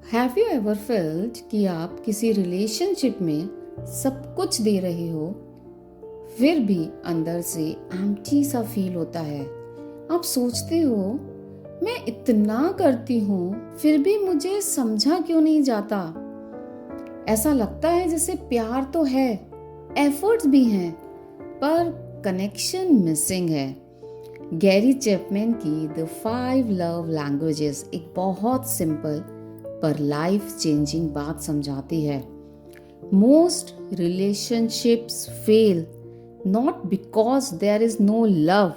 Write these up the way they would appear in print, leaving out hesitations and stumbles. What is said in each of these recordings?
Have you ever felt कि आप किसी रिलेशनशिप में सब कुछ दे रहे हो, फिर भी अंदर से एम्प्टी सा फील होता है। आप सोचते हो, मैं इतना करती हूँ फिर भी मुझे समझा क्यों नहीं जाता। ऐसा लगता है जैसे प्यार तो है, एफर्ट्स भी हैं, पर कनेक्शन मिसिंग है। गैरी चैपमैन की द 5 लव लैंग्वेजेस एक बहुत सिंपल पर लाइफ चेंजिंग बात समझाती है। Most relationships fail not because there is no love,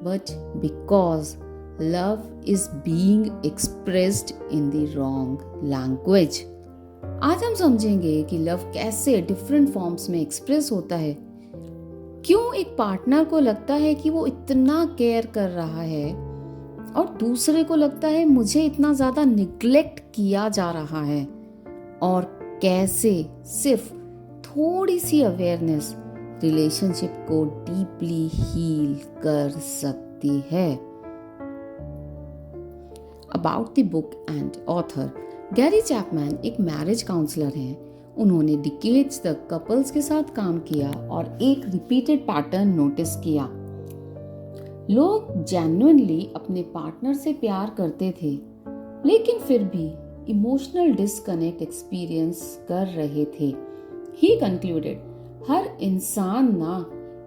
but because love is being expressed in the wrong language. आज हम समझेंगे कि लव कैसे डिफरेंट फॉर्म्स में एक्सप्रेस होता है, क्यों एक पार्टनर को लगता है कि वो इतना केयर कर रहा है और दूसरे को लगता है मुझे इतना ज्यादा निग्लेक्ट किया जा रहा है, और कैसे सिर्फ थोड़ी सी अवेयरनेस रिलेशनशिप को डीपली हील कर सकती है। About the book and author, Gary Chapman एक मैरिज काउंसलर हैं। उन्होंने डिकेड्स तक कपल्स के साथ काम किया और एक रिपीटेड पैटर्न नोटिस किया। लोग जेन्युइनली अपने पार्टनर से प्यार करते थे, लेकिन फिर भी इमोशनल डिस्कनेक्ट एक्सपीरियंस कर रहे थे। ही कंक्लूडेड, हर इंसान ना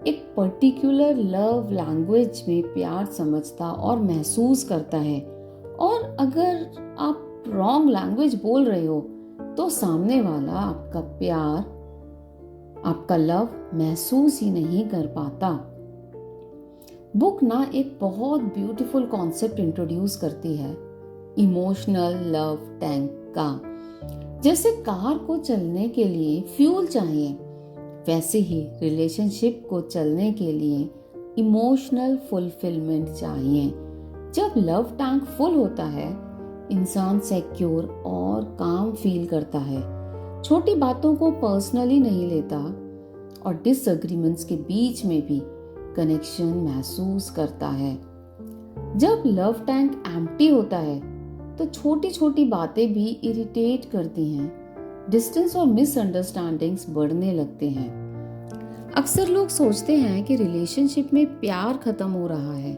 एक पर्टिकुलर लव लैंग्वेज में प्यार समझता और महसूस करता है, और अगर आप रॉन्ग लैंग्वेज बोल रहे हो तो सामने वाला आपका प्यार, आपका लव महसूस ही नहीं कर पाता। बुक ना एक बहुत ब्यूटीफुल कॉन्सेप्ट इंट्रोड्यूस करती है, इमोशनल लव टैंक का। जैसे कार को चलने के लिए फ्यूल चाहिए, वैसे ही रिलेशनशिप को चलने के लिए इमोशनल फुलफिलमेंट चाहिए। जब लव टैंक फुल होता है, इंसान सिक्योर और काम फील करता है, छोटी बातों को पर्सनली नहीं लेता और डिसएग्रीमेंट्स के बीच में भी कनेक्शन महसूस करता है। जब लव टैंक एम्प्टी होता है तो छोटी छोटी बातें भी इरिटेट करती हैं, डिस्टेंस और मिसअंडरस्टैंडिंग्स बढ़ने लगते हैं। अक्सर लोग सोचते हैं कि रिलेशनशिप में प्यार खत्म हो रहा है,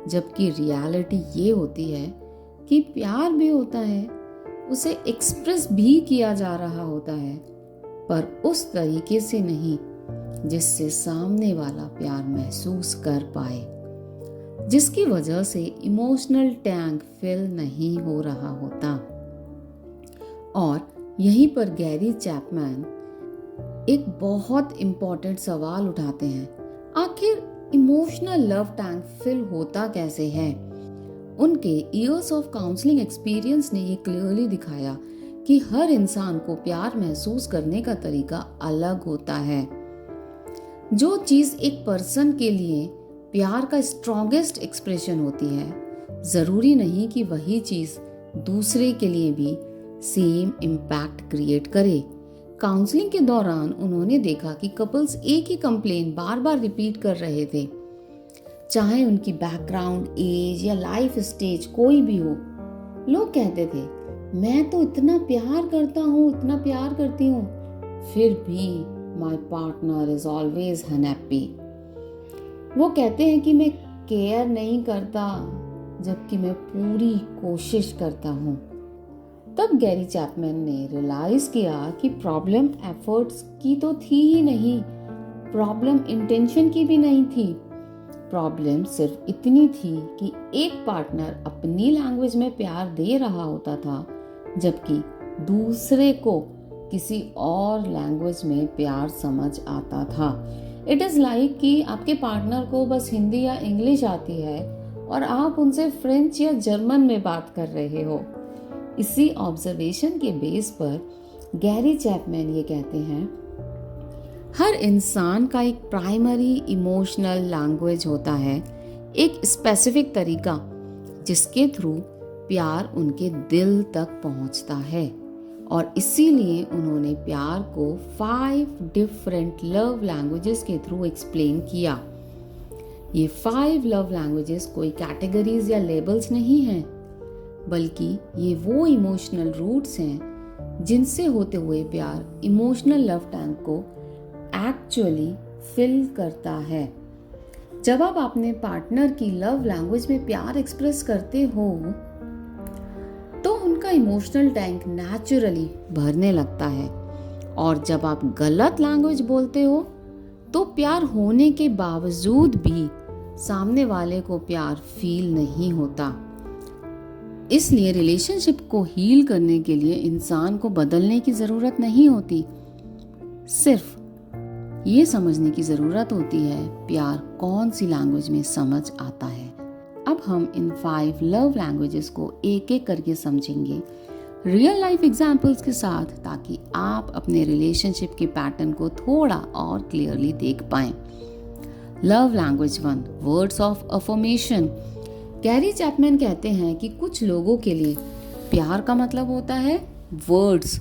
जबकि रियलिटी ये होती है कि प्यार भी होता है, उसे एक्सप्रेस भी किया जा रहा होता है, पर उस तरीके से नहीं जिससे सामने वाला प्यार महसूस कर पाए, जिसकी वजह से इमोशनल टैंक फिल नहीं हो रहा होता। और यहीं पर गैरी चैपमैन एक बहुत इंपॉर्टेंट सवाल उठाते हैं, आखिर इमोशनल लव टैंक फिल होता कैसे है। उनके इयर्स ऑफ काउंसलिंग एक्सपीरियंस ने ये क्लियरली दिखाया कि हर इंसान को प्यार महसूस करने का तरीका अलग होता है। जो चीज एक पर्सन के लिए प्यार का स्ट्रॉन्गेस्ट एक्सप्रेशन होती है, जरूरी नहीं कि वही चीज दूसरे के लिए भी सेम इम्पैक्ट क्रिएट करे। काउंसलिंग के दौरान उन्होंने देखा कि कपल्स एक ही कंप्लेन बार बार रिपीट कर रहे थे, चाहे उनकी बैकग्राउंड, एज या लाइफ स्टेज कोई भी हो। लोग कहते थे, मैं तो इतना प्यार करता हूँ, इतना प्यार करती हूँ, फिर भी my partner is always unhappy. वो कहते हैं कि मैं केयर नहीं करता, जबकि मैं पूरी कोशिश करता हूँ। तब गैरी चैपमैन ने रियलाइज किया कि प्रॉब्लम एफर्ट्स की तो थी ही नहीं, प्रॉब्लम इंटेंशन की भी नहीं थी। प्रॉब्लम सिर्फ इतनी थी कि एक पार्टनर अपनी लैंग्वेज में प्यार दे रहा होता था, जबकि दूसरे को किसी और लैंग्वेज में प्यार समझ आता था। इट इज़ लाइक कि आपके पार्टनर को बस हिंदी या इंग्लिश आती है और आप उनसे फ्रेंच या जर्मन में बात कर रहे हो। इसी ऑब्जर्वेशन के बेस पर गैरी चैपमैन ये कहते हैं, हर इंसान का एक प्राइमरी इमोशनल लैंग्वेज होता है, एक स्पेसिफिक तरीका जिसके थ्रू प्यार उनके दिल तक पहुंचता है। और इसीलिए उन्होंने प्यार को 5 डिफरेंट लव लैंग्वेजेस के थ्रू एक्सप्लेन किया। ये 5 लव लैंग्वेजेस कोई कैटेगरीज या लेबल्स नहीं हैं, बल्कि ये वो इमोशनल रूट्स हैं जिनसे होते हुए प्यार इमोशनल लव टैंक को एक्चुअली फिल करता है। जब आप अपने पार्टनर की लव लैंग्वेज में प्यार एक्सप्रेस करते हो तो उनका इमोशनल टैंक नेचुरली भरने लगता है, और जब आप गलत लैंग्वेज बोलते हो तो प्यार होने के बावजूद भी सामने वाले को प्यार फील नहीं होता। इसलिए रिलेशनशिप को हील करने के लिए इंसान को बदलने की जरूरत नहीं होती, सिर्फ ये समझने की जरूरत होती है प्यार कौन सी लैंग्वेज में समझ आता है। अब हम इन 5 लव लैंग्वेजेस को एक एक करके समझेंगे रियल लाइफ एग्जाम्पल्स के साथ, ताकि आप अपने रिलेशनशिप के पैटर्न को थोड़ा और क्लियरली देख पाएं। Love language 1, words of affirmation. Gary Chapman कहते हैं कि कुछ लोगों के लिए प्यार का मतलब होता है वर्ड्स।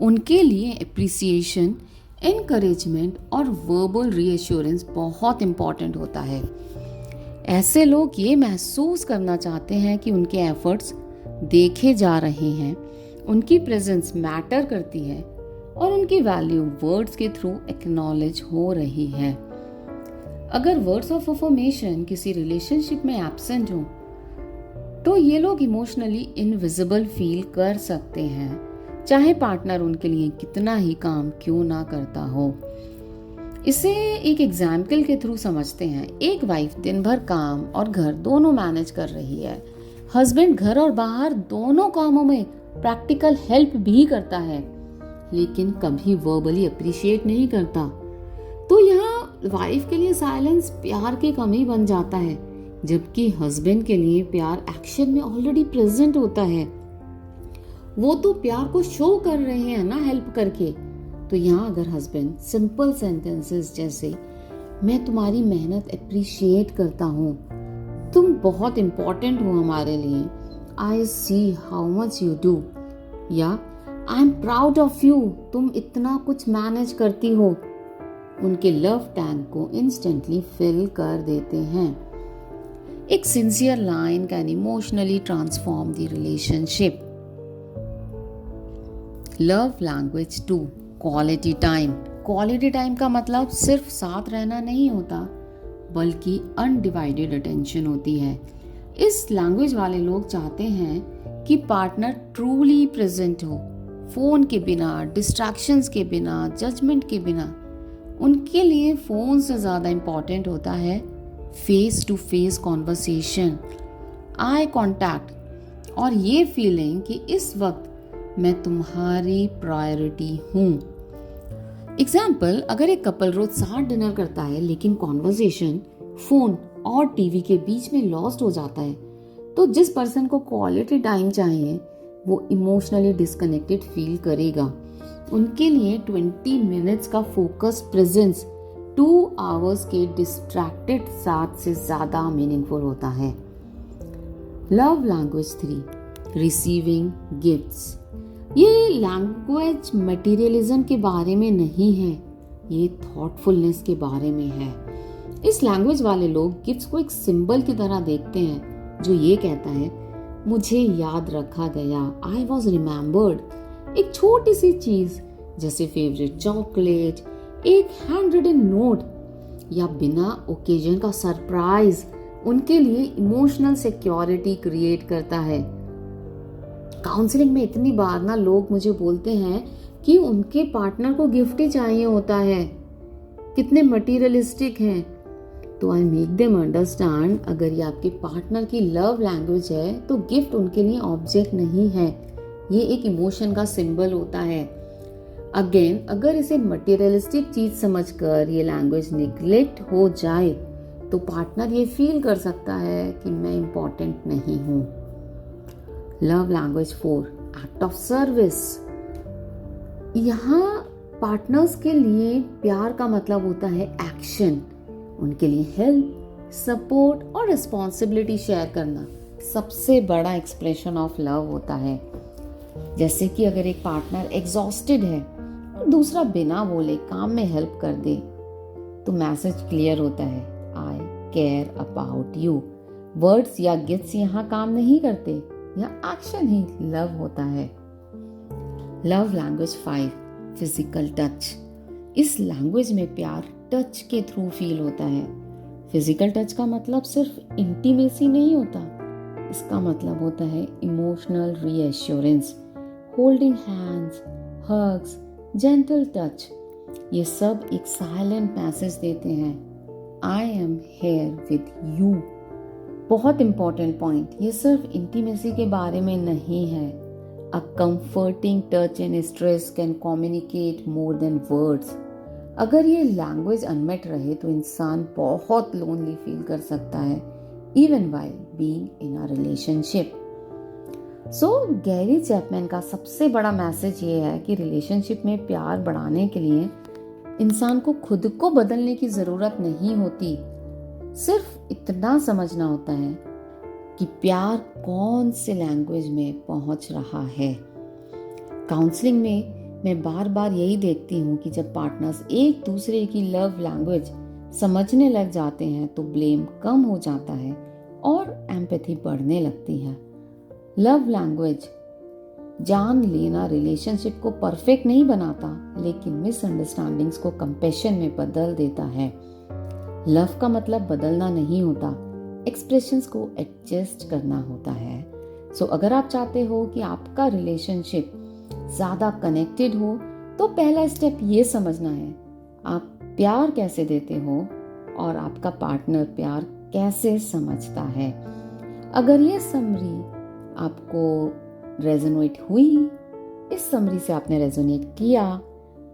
उनके लिए एप्रिसिएशन, एनकरेजमेंट और वर्बल रीएश्योरेंस बहुत इंपॉर्टेंट होता है। ऐसे लोग ये महसूस करना चाहते हैं कि उनके एफर्ट्स देखे जा रहे हैं, उनकी प्रेजेंस मैटर करती है और उनकी वैल्यू वर्ड्स के थ्रू एक्नॉलेज हो रही है। अगर वर्ड्स ऑफ अफर्मेशन किसी रिलेशनशिप में एब्सेंट हो तो ये लोग इमोशनली इनविजिबल फील कर सकते हैं, चाहे पार्टनर उनके लिए कितना ही काम क्यों ना करता हो। इसे एक एग्जाम्पल के थ्रू समझते हैं। एक वाइफ दिन भर काम और घर दोनों मैनेज कर रही है। हस्बैंड घर और बाहर दोनों कामों में प्रैक्टिकल हेल्प भी करता है, लेकिन कभी वर्बली अप्रिशिएट नहीं करता। तो यहाँ वाइफ के लिए साइलेंस प्यार की कमी बन जाता है, जबकि हस्बैंड के लिए प्यार एक्शन में ऑलरेडी प्रेजेंट होता है। वो तो प्यार को शो कर रहे हैं ना हेल्प करके। तो यहाँ अगर हस्बैंड सिंपल सेंटेंसेस जैसे मैं तुम्हारी मेहनत अप्रिशिएट करता हूँ, तुम बहुत इम्पोर्टेंट हो हमारे लिए, I see how much you do, या I am proud of you, तुम इतना कुछ मैनेज करती हो, उनके लव टैंक को इंस्टेंटली फिल कर देते हैं। एक sincere line can emotionally transform the relationship. Love language 2, quality time. Quality time का मतलब सिर्फ साथ रहना नहीं होता, बल्कि अनडिवाइडेड अटेंशन होती है। इस लैंग्वेज वाले लोग चाहते हैं कि पार्टनर ट्रूली प्रेजेंट हो, फोन के बिना, डिस्ट्रैक्शंस के बिना, जजमेंट के बिना। उनके लिए फोन से ज़्यादा इम्पॉर्टेंट होता है face to face conversation, eye contact और ये फीलिंग कि इस वक्त मैं तुम्हारी प्रायोरिटी हूँ। एग्जाम्पल, अगर एक कपल रोज साथ डिनर करता है लेकिन कॉन्वर्सेशन फोन और टीवी के बीच में लॉस्ट हो जाता है, तो जिस पर्सन को क्वालिटी टाइम चाहिए वो इमोशनली डिस्कनेक्टेड फील करेगा। उनके लिए 20 मिनट्स का फोकस प्रेजेंस 2 आवर्स के डिस्ट्रैक्टेड साथ से ज्यादा मीनिंगफुल होता है। Love language 3, receiving gifts. ये लैंग्वेज मटेरियलिज्म के बारे में नहीं है, ये थॉटफुलनेस के बारे में है। इस लैंग्वेज वाले लोग गिफ्ट्स को एक सिंबल की तरह देखते हैं जो ये कहता है मुझे याद रखा गया, आई वॉज रिमेम्बर्ड। एक छोटी सी चीज जैसे फेवरेट चॉकलेट, एक हैंड रिटन नोट या बिना ओकेजन का सरप्राइज उनके लिए इमोशनल सिक्योरिटी क्रिएट करता है। काउंसलिंग में इतनी बार ना लोग मुझे बोलते हैं कि उनके पार्टनर को गिफ्ट ही चाहिए होता है, कितने मटीरियलिस्टिक हैं। तो आई मेक देम अंडरस्टैंड, अगर ये आपके पार्टनर की लव लैंग्वेज है तो गिफ्ट उनके लिए ऑब्जेक्ट नहीं है, ये एक इमोशन का सिंबल होता है। अगेन, अगर इसे मटेरियलिस्टिक चीज समझकर ये लैंग्वेज निग्लेक्ट हो जाए तो पार्टनर ये फील कर सकता है कि मैं इम्पोर्टेंट नहीं हूँ। Love language 4, act of service. यहाँ पार्टनर्स के लिए प्यार का मतलब होता है एक्शन। उनके लिए हेल्प, सपोर्ट और रिस्पॉन्सिबिलिटी शेयर करना सबसे बड़ा एक्सप्रेशन ऑफ लव होता है। जैसे कि अगर एक पार्टनर एग्जॉस्टेड है और दूसरा बिना बोले काम में हेल्प कर दे तो मैसेज क्लियर होता है, आई केयर अबाउट यू। वर्ड्स या गिफ्ट्स यहाँ काम नहीं करते, या एक्शन ही लव होता है। Love language 5, physical touch. इस लैंग्वेज में प्यार टच के थ्रू फील होता है। फिजिकल टच का मतलब सिर्फ इंटीमेसी नहीं होता, इसका मतलब होता है emotional reassurance, holding hands, hugs, gentle touch. ये सब एक साइलेंट मैसेज देते हैं, I am here with you. बहुत इंपॉर्टेंट पॉइंट, ये सिर्फ इंटीमेसी के बारे में नहीं है। A comforting touch in stress can communicate more than words. अगर ये लैंग्वेज अनमेट रहे तो इंसान बहुत लोनली फील कर सकता है, even while being in a relationship. So Gary Chapman का सबसे बड़ा मैसेज ये है कि रिलेशनशिप में प्यार बढ़ाने के लिए इंसान को खुद को बदलने की ज़रूरत नहीं होती। सिर्फ इतना समझना होता है कि प्यार कौन से लैंग्वेज में पहुंच रहा है। काउंसलिंग में मैं बार बार यही देखती हूँ कि जब पार्टनर्स एक दूसरे की लव लैंग्वेज समझने लग जाते हैं तो ब्लेम कम हो जाता है और एम्पैथी बढ़ने लगती है। लव लैंग्वेज जान लेना रिलेशनशिप को परफेक्ट नहीं बनाता, लेकिन मिसअंडरस्टैंडिंग्स को कंपैशन में बदल देता है। लव का मतलब बदलना नहीं होता, एक्सप्रेशंस को एडजस्ट करना होता है। सो अगर आप चाहते हो कि आपका रिलेशनशिप ज़्यादा कनेक्टेड हो तो पहला स्टेप ये समझना है आप प्यार कैसे देते हो और आपका पार्टनर प्यार कैसे समझता है। अगर ये समरी आपको रेजोनेट हुई, इस समरी से आपने रेजोनेट किया,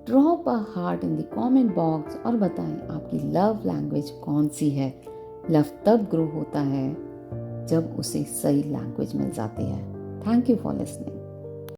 drop a heart in the comment box और बताएं आपकी लव लैंग्वेज कौन सी है। लव तब ग्रो होता है जब उसे सही लैंग्वेज मिल जाती है। Thank you for listening.